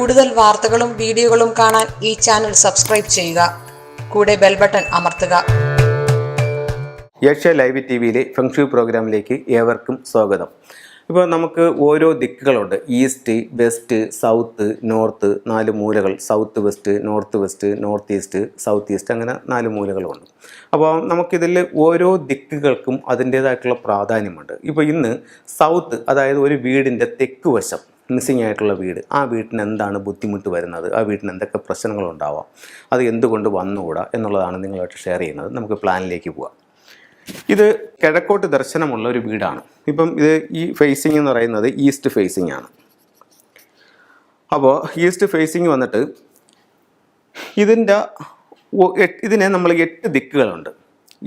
കൂടുതൽ വാർത്തകളും വീഡിയോകളും കാണാൻ ഈ ചാനൽ സബ്സ്ക്രൈബ് ചെയ്യുക. കൂടെ ബെൽ ബട്ടൺ അമർത്തുക. ഏഷ്യ ലൈവ് ടിവിയിലെ ഫെങ്ഷു പ്രോഗ്രാമിലേക്ക് ഏവർക്കും സ്വാഗതം. ഇപ്പോൾ നമുക്ക് ഓരോ ദിക്കുകളുണ്ട്. ഈസ്റ്റ്, വെസ്റ്റ്, സൗത്ത്, നോർത്ത്, 4 മൂലകൾ. South west, north east, south east, അങ്ങനെ 4 മൂലകളുണ്ട്. അപ്പോൾ നമുക്കിതിൽ ഓരോ ദിക്കുകൾക്കും അതിൻ്റേതായിട്ടുള്ള പ്രാധാന്യമുണ്ട്. ഇപ്പോൾ ഇന്ന് സൗത്ത്, അതായത് ഒരു വീടിൻ്റെ തെക്ക് വശം മിസ്സിങ് ആയിട്ടുള്ള വീട്, ആ വീട്ടിന് എന്താണ് ബുദ്ധിമുട്ട് വരുന്നത്, ആ വീട്ടിന് എന്തൊക്കെ പ്രശ്നങ്ങളുണ്ടാവാം, അത് എന്തുകൊണ്ട് വന്നുകൂടാ എന്നുള്ളതാണ് നിങ്ങളുമായിട്ട് ഷെയർ ചെയ്യുന്നത്. നമുക്ക് പ്ലാനിലേക്ക് പോകാം. ഇത് കിഴക്കോട്ട് ദർശനമുള്ള ഒരു വീടാണ്. ഇപ്പം ഇത് ഈ ഫേസിങ് എന്ന് പറയുന്നത് ഈസ്റ്റ് ഫേസിങ് ആണ്. അപ്പോൾ ഈസ്റ്റ് ഫേസിങ് വന്നിട്ട് ഇതിനെ നമ്മൾ 8 ദിക്കുകളുണ്ട്.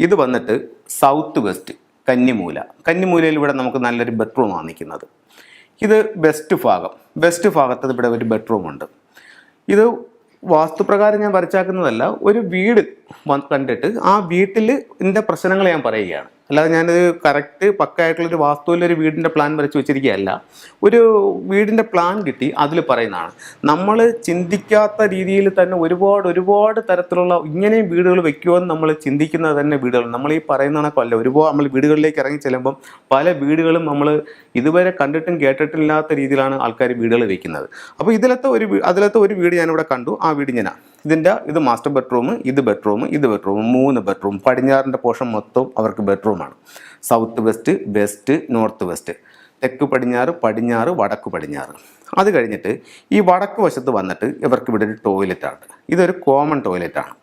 ഇത് വന്നിട്ട് സൗത്ത് വെസ്റ്റ്, കന്നിമൂലയിൽ ഇവിടെ നമുക്ക് നല്ലൊരു ബെഡ്റൂമാണ് നിൽക്കുന്നത്. ഇത് വെസ്റ്റ് ഭാഗത്ത് ഇവിടെ ഒരു ബെഡ്റൂമുണ്ട്. ഇത് വാസ്തുപ്രകാരം ഞാൻ വരച്ചാക്കുന്നതല്ല, ഒരു വീട് കണ്ടിട്ട് ആ വീട്ടിൽ ഇതിൻ്റെ പ്രശ്നങ്ങൾ ഞാൻ പറയുകയാണ്. അല്ലാതെ ഞാനിത് കറക്റ്റ് പക്കായിട്ടുള്ളൊരു വാസ്തുവിലൊരു വീടിൻ്റെ പ്ലാൻ വരച്ച് വെച്ചിരിക്കുകയല്ല. ഒരു വീടിൻ്റെ പ്ലാൻ കിട്ടി അതിൽ പറയുന്നതാണ്. നമ്മൾ ചിന്തിക്കാത്ത രീതിയിൽ തന്നെ ഒരുപാട് തരത്തിലുള്ള ഇങ്ങനെയും വീടുകൾ വെക്കുമെന്ന് നമ്മൾ ചിന്തിക്കുന്നത് തന്നെ വീടുകൾ നമ്മൾ ഈ പറയുന്ന കണക്കല്ല. ഒരുപാട് നമ്മൾ വീടുകളിലേക്ക് ഇറങ്ങി ചെല്ലുമ്പം പല വീടുകളും നമ്മൾ ഇതുവരെ കണ്ടിട്ടും കേട്ടിട്ടില്ലാത്ത രീതിയിലാണ് ആൾക്കാർ വീടുകൾ വെക്കുന്നത്. അപ്പോൾ അതിലത്തെ ഒരു വീട് ഞാനിവിടെ കണ്ടു. ആ വീട് ഇത് മാസ്റ്റർ ബെഡ്റൂം, ഇത് ബെഡ്റൂം, 3 ബെഡ്റൂം. പടിഞ്ഞാറിൻ്റെ പോർഷൻ മൊത്തം അവർക്ക് ബെഡ്റൂമാണ്. സൗത്ത് വെസ്റ്റ്, നോർത്ത് വെസ്റ്റ്, തെക്ക് പടിഞ്ഞാറ്, വടക്ക് പടിഞ്ഞാറ്. അത് കഴിഞ്ഞിട്ട് ഈ വടക്ക് വശത്ത് വന്നിട്ട് ഇവർക്ക് ഇവിടെ ഒരു ടോയ്ലറ്റാണ്. ഇതൊരു കോമൺ ടോയ്ലറ്റാണ്.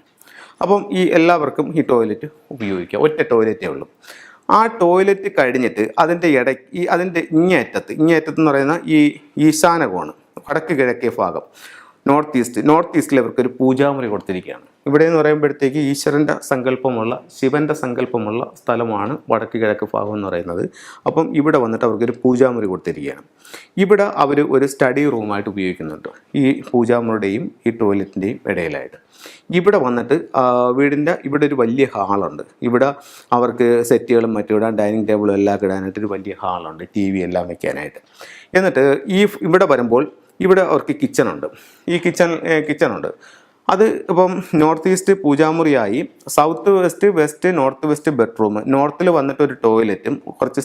അപ്പം ഈ എല്ലാവർക്കും ഈ ടോയ്ലറ്റ് ഉപയോഗിക്കാം. ഒറ്റ ടോയ്ലറ്റേ ഉള്ളൂ. ആ ടോയ്ലറ്റ് കഴിഞ്ഞിട്ട് അതിൻ്റെ ഇങ്ങേയറ്റത്ത് എന്ന് പറയുന്ന ഈ ഈശാന കോണ്, വടക്ക് കിഴക്കേ ഭാഗം, നോർത്ത് ഈസ്റ്റിൽ ഇവർക്കൊരു പൂജാമുറി കൊടുത്തിരിക്കുകയാണ്. ഇവിടെ എന്ന് പറയുമ്പോഴത്തേക്ക് ഈശ്വരൻ്റെ സങ്കല്പമുള്ള, ശിവൻ്റെ സങ്കല്പമുള്ള സ്ഥലമാണ് വടക്ക് കിഴക്ക് ഭാഗം എന്ന് പറയുന്നത്. അപ്പം ഇവിടെ വന്നിട്ട് അവർക്കൊരു പൂജാമുറി കൊടുത്തിരിക്കുകയാണ്. ഇവിടെ അവർ ഒരു സ്റ്റഡി റൂമായിട്ട് ഉപയോഗിക്കുന്നുണ്ട്, ഈ പൂജാമുറിയുടെയും ഈ ടോയ്ലറ്റിൻ്റെയും ഇടയിലായിട്ട്. ഇവിടെ വന്നിട്ട് വീടിൻ്റെ ഇവിടെ ഒരു വലിയ ഹാളുണ്ട്. ഇവിടെ അവർക്ക് സെറ്റുകളും മറ്റും ഇടാൻ, ഡൈനിങ് ടേബിളും എല്ലാം ഇടാനായിട്ടൊരു വലിയ ഹാളുണ്ട്, TV എല്ലാം വെക്കാനായിട്ട്. എന്നിട്ട് ഇവിടെ വരുമ്പോൾ ഇവിടെ അവർക്ക് കിച്ചണുണ്ട്. ഈ കിച്ചണുണ്ട്. അത് ഇപ്പം നോർത്ത് ഈസ്റ്റ് പൂജാമുറിയായി. South west, north west bedroom. നോർത്തിൽ വന്നിട്ട് ഒരു ടോയ്ലറ്റും കുറച്ച്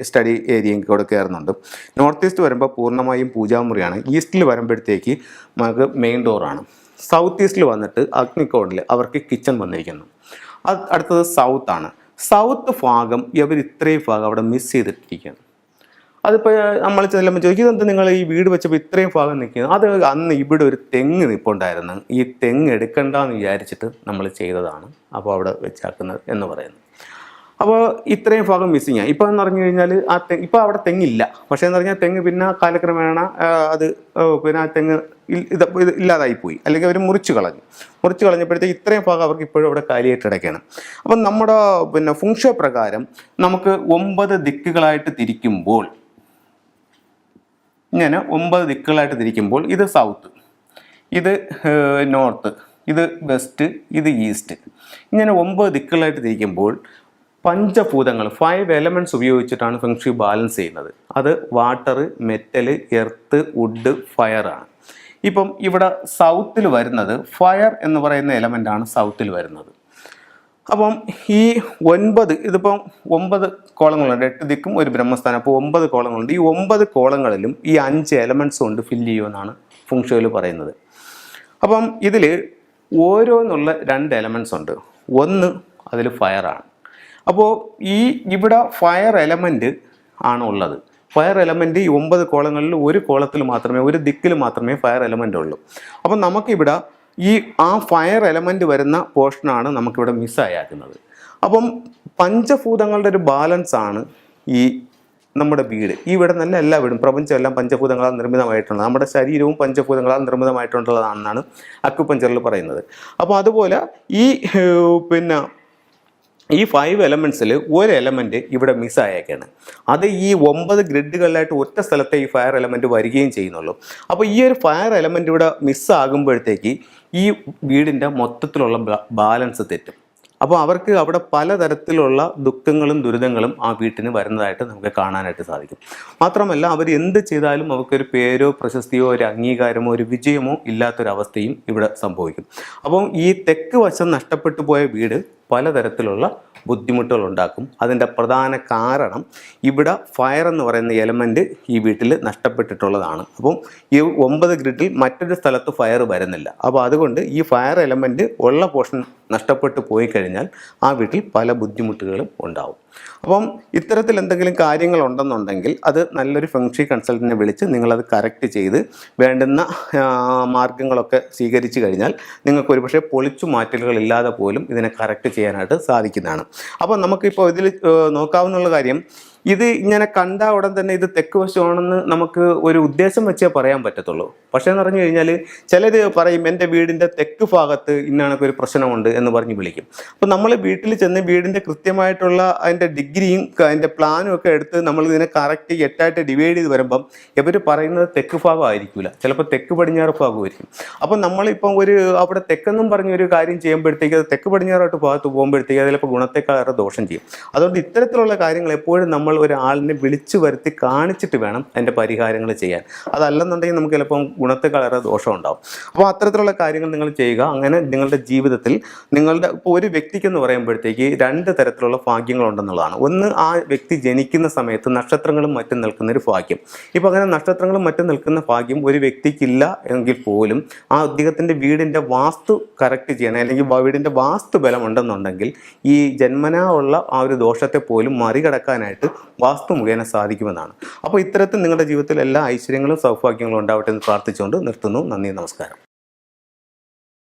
സ്റ്റഡി ഏരിയയും കൂടെ കയറുന്നുണ്ട്. നോർത്ത് ഈസ്റ്റ് വരുമ്പോൾ പൂർണ്ണമായും പൂജാമുറിയാണ്. ഈസ്റ്റിൽ വരുമ്പോഴത്തേക്ക് നമുക്ക് മെയിൻ ഡോറാണ്. സൗത്ത് ഈസ്റ്റിൽ വന്നിട്ട് അഗ്നിക്കോണിൽ അവർക്ക് കിച്ചൺ വന്നിരിക്കുന്നു. അടുത്തത് സൗത്താണ്. സൗത്ത് ഭാഗം ഇത്രയും ഭാഗം അവിടെ മിസ് ചെയ്തിട്ടിരിക്കുകയാണ്. അതിപ്പോൾ നമ്മൾ ചെല്ലുമ്പോൾ ചോദിക്കും, ഇതെന്താ നിങ്ങൾ ഈ വീട് വെച്ചപ്പോൾ ഇത്രയും ഭാഗം നിൽക്കുന്നത്? അത് അന്ന് ഇവിടെ ഒരു തെങ്ങ് നിൽപ്പുണ്ടായിരുന്നു. ഈ തെങ്ങ് എടുക്കണ്ടെന്ന് വിചാരിച്ചിട്ട് നമ്മൾ ചെയ്തതാണ്. അപ്പോൾ അവിടെ വെച്ചാക്കുന്നത് എന്ന് പറയുന്നു. അപ്പോൾ ഇത്രയും ഭാഗം മിസ്സിങ് ആണ്. ഇപ്പോൾ എന്ന് പറഞ്ഞു കഴിഞ്ഞാൽ ഇപ്പോൾ അവിടെ തെങ്ങില്ല. പക്ഷേ എന്ന് പറഞ്ഞാൽ തെങ്ങ് പിന്നെ കാലക്രമേണ ആ തെങ്ങ് ഇത് ഇല്ലാതായിപ്പോയി, അല്ലെങ്കിൽ അവർ മുറിച്ച് കളഞ്ഞപ്പോഴത്തേക്ക് ഇത്രയും ഭാഗം അവർക്ക് ഇപ്പോഴും അവിടെ കാലിയായിട്ട് കിടക്കുകയാണ്. അപ്പം നമ്മുടെ ഫെങ്ഷു പ്രകാരം നമുക്ക് 9 ദിക്കുകളായിട്ട് തിരിക്കുമ്പോൾ, ഇങ്ങനെ 9 ദിക്കുകളായിട്ട് തിരിക്കുമ്പോൾ, ഇത് സൗത്ത്, ഇത് നോർത്ത്, ഇത് വെസ്റ്റ്, ഇത് ഈസ്റ്റ്, ഇങ്ങനെ 9 ദിക്കുകളായിട്ട് തിരിക്കുമ്പോൾ പഞ്ചഭൂതങ്ങൾ 5 എലമെൻറ്റ്സ് ഉപയോഗിച്ചിട്ടാണ് ഫെങ്ഷു ബാലൻസ് ചെയ്യുന്നത്. അത് വാട്ടർ, മെറ്റൽ, എർത്ത്, വുഡ്, ഫയറാണ്. ഇപ്പം ഇവിടെ സൗത്തിൽ വരുന്നത് ഫയർ എന്ന് പറയുന്ന എലമെൻ്റാണ് സൗത്തിൽ വരുന്നത്. അപ്പം ഈ 9, ഇതിപ്പം 9 കോളങ്ങളുണ്ട്. 8 ദിക്കും ഒരു ബ്രഹ്മസ്ഥാനം. അപ്പോൾ 9 കോളങ്ങളുണ്ട്. ഈ 9 കോളങ്ങളിലും ഈ 5 എലമെൻറ്റ്സ് കൊണ്ട് ഫില്ല് ചെയ്യുമെന്നാണ് ഫെങ്ഷുയിൽ പറയുന്നത്. അപ്പം ഇതിൽ ഓരോന്നുള്ള 2 എലമെൻറ്റ്സ് ഉണ്ട്. ഒന്ന് അതിൽ ഫയറാണ്. അപ്പോൾ ഇവിടെ ഫയർ എലമെൻറ്റ് ആണ് ഉള്ളത്. ഫയർ എലമെൻറ്റ് ഈ 9 കോളങ്ങളിൽ ഒരു ദിക്കിൽ മാത്രമേ ഫയർ എലമെൻ്റ് ഉള്ളൂ. അപ്പം നമുക്കിവിടെ ആ ഫയർ എലമെൻറ്റ് വരുന്ന പോർഷനാണ് നമുക്കിവിടെ മിസ്സായാക്കുന്നത്. അപ്പം പഞ്ചഭൂതങ്ങളുടെ ഒരു ബാലൻസ് ആണ് ഈ നമ്മുടെ വീട്. ഈ വീട് നല്ല എല്ലാ വീടും, പ്രപഞ്ചം എല്ലാം പഞ്ചഭൂതങ്ങളാൽ നിർമ്മിതമായിട്ടുള്ളത്. നമ്മുടെ ശരീരവും പഞ്ചഭൂതങ്ങളാൽ നിർമ്മിതമായിട്ടുള്ളതാണെന്നാണ് അക്യുപഞ്ചറിൽ പറയുന്നത്. അപ്പോൾ അതുപോലെ ഈ 5 എലമെൻറ്റ്സിൽ ഒരു എലമെൻറ്റ് ഇവിടെ മിസ്സായേക്കാണ്. അത് ഈ 9 ഗ്രിഡുകളിലായിട്ട് ഒറ്റ സ്ഥലത്തെ ഈ ഫയർ എലമെൻറ്റ് വരികയും ചെയ്യുന്നുള്ളൂ. അപ്പോൾ ഈ ഒരു ഫയർ എലമെൻറ്റ് ഇവിടെ മിസ്സാകുമ്പോഴത്തേക്ക് ഈ വീടിൻ്റെ മൊത്തത്തിലുള്ള ബാലൻസ് തെറ്റും. അപ്പോൾ അവർക്ക് അവിടെ പലതരത്തിലുള്ള ദുഃഖങ്ങളും ദുരിതങ്ങളും ആ വീട്ടിന് വരുന്നതായിട്ട് നമുക്ക് കാണാനായിട്ട് സാധിക്കും. മാത്രമല്ല അവർ എന്ത് ചെയ്താലും അവർക്കൊരു പേരോ പ്രശസ്തിയോ ഒരു അംഗീകാരമോ ഒരു വിജയമോ ഇല്ലാത്തൊരവസ്ഥയും ഇവിടെ സംഭവിക്കും. അപ്പം ഈ തെക്ക് വശം നഷ്ടപ്പെട്ടു പോയ വീട് പലതരത്തിലുള്ള ബുദ്ധിമുട്ടുകൾ ഉണ്ടാക്കും. അതിൻ്റെ പ്രധാന കാരണം ഇവിടെ ഫയർ എന്ന് പറയുന്ന എലമെൻറ്റ് ഈ വീട്ടിൽ നഷ്ടപ്പെട്ടിട്ടുള്ളതാണ്. അപ്പം ഈ 9 ഗ്രിഡിൽ മറ്റൊരു സ്ഥലത്ത് ഫയർ വരുന്നില്ല. അപ്പോൾ അതുകൊണ്ട് ഈ ഫയർ എലമെൻറ്റ് ഉള്ള പോർഷൻ നഷ്ടപ്പെട്ടു പോയി കഴിഞ്ഞാൽ ആ വീട്ടിൽ പല ബുദ്ധിമുട്ടുകളും ഉണ്ടാവും. അപ്പം ഇത്തരത്തിൽ എന്തെങ്കിലും കാര്യങ്ങളുണ്ടെന്നുണ്ടെങ്കിൽ അത് നല്ലൊരു ഫെങ്ഷി കൺസൾട്ടൻറ്റിനെ വിളിച്ച് നിങ്ങളത് കറക്റ്റ് ചെയ്ത് വേണ്ടുന്ന മാർഗങ്ങളൊക്കെ സ്വീകരിച്ചു കഴിഞ്ഞാൽ നിങ്ങൾക്ക് ഒരുപക്ഷെ പൊളിച്ചു മാറ്റലുകളില്ലാതെ പോലും ഇതിനെ കറക്റ്റ് ചെയ്യാനായിട്ട് സാധിക്കുന്നതാണ്. അപ്പോൾ നമുക്കിപ്പോൾ ഇതിൽ നോക്കാവുന്ന കാര്യം, ഇത് ഇങ്ങനെ കണ്ട ഉടൻ തന്നെ ഇത് തെക്ക് വശമാണെന്ന് നമുക്ക് ഒരു ഉദ്ദേശം വെച്ചേ പറയാൻ പറ്റത്തുള്ളൂ. പക്ഷേ എന്ന് പറഞ്ഞു കഴിഞ്ഞാൽ ചിലർ പറയും എൻ്റെ വീടിൻ്റെ തെക്ക് ഭാഗത്ത് ഇന്നണക്ക് ഒരു പ്രശ്നമുണ്ട് എന്ന് പറഞ്ഞ് വിളിക്കും. അപ്പോൾ നമ്മൾ വീട്ടിൽ ചെന്ന് വീടിൻ്റെ കൃത്യമായിട്ടുള്ള അതിൻ്റെ ഡിഗ്രിയും അതിൻ്റെ പ്ലാനും ഒക്കെ എടുത്ത് നമ്മൾ ഇതിനെ കറക്റ്റ് 8ആയിട്ട് ഡിവൈഡ് ചെയ്ത് വരുമ്പം ഇവർ പറയുന്നത് തെക്ക് ഭാഗം ആയിരിക്കില്ല, ചിലപ്പോൾ തെക്ക് പടിഞ്ഞാറ് ഭാഗമായിരിക്കും. അപ്പം നമ്മളിപ്പം അവിടെ തെക്കെന്നും പറഞ്ഞൊരു കാര്യം ചെയ്യുമ്പോഴത്തേക്ക് അത് തെക്ക് പടിഞ്ഞാറായിട്ട് ഭാഗത്ത് പോകുമ്പോഴത്തേക്ക് അതിലിപ്പോൾ ഗുണത്തെക്കാളേറെ ദോഷം ചെയ്യും. അതുകൊണ്ട് ഇത്തരത്തിലുള്ള കാര്യങ്ങൾ എപ്പോഴും നമ്മൾ ഒരാളിനെ വിളിച്ചു വരുത്തി കാണിച്ചിട്ട് വേണം അതിൻ്റെ പരിഹാരങ്ങൾ ചെയ്യാൻ. അതല്ലെന്നുണ്ടെങ്കിൽ നമുക്ക് ചിലപ്പം ഗുണത്തെക്കാളേറെ ദോഷം ഉണ്ടാവും. അപ്പോൾ അത്തരത്തിലുള്ള കാര്യങ്ങൾ നിങ്ങൾ ചെയ്യുക. അങ്ങനെ നിങ്ങളുടെ ജീവിതത്തിൽ നിങ്ങളുടെ ഇപ്പോൾ ഒരു വ്യക്തിക്കെന്ന് പറയുമ്പോഴത്തേക്ക് 2 തരത്തിലുള്ള ഭാഗ്യങ്ങളുണ്ടെന്നുള്ളതാണ്. ഒന്ന്, ആ വ്യക്തി ജനിക്കുന്ന സമയത്ത് നക്ഷത്രങ്ങളും മറ്റും നിൽക്കുന്നൊരു ഭാഗ്യം. ഇപ്പോൾ അങ്ങനെ നക്ഷത്രങ്ങളും മറ്റും നിൽക്കുന്ന ഭാഗ്യം ഒരു വ്യക്തിക്കില്ല എങ്കിൽ പോലും ആ അദ്ദേഹത്തിൻ്റെ വീടിൻ്റെ വാസ്തു കറക്റ്റ് ചെയ്യണം, അല്ലെങ്കിൽ വീടിൻ്റെ വാസ്തു ബലം ഉണ്ടെന്നുണ്ടെങ്കിൽ ഈ ജന്മനാ ഉള്ള ആ ഒരു ദോഷത്തെ പോലും മറികടക്കാനായിട്ട് വാസ്തു മുഖേന സാധിക്കുമെന്നാണ്. അപ്പോൾ ഇത്തരത്തിൽ നിങ്ങളുടെ ജീവിതത്തിൽ എല്ലാ ഐശ്വര്യങ്ങളും സൗഭാഗ്യങ്ങളും ഉണ്ടാവട്ടെ എന്ന് പ്രാർത്ഥിച്ചുകൊണ്ട് നിർത്തുന്നു. നന്ദി, നമസ്കാരം.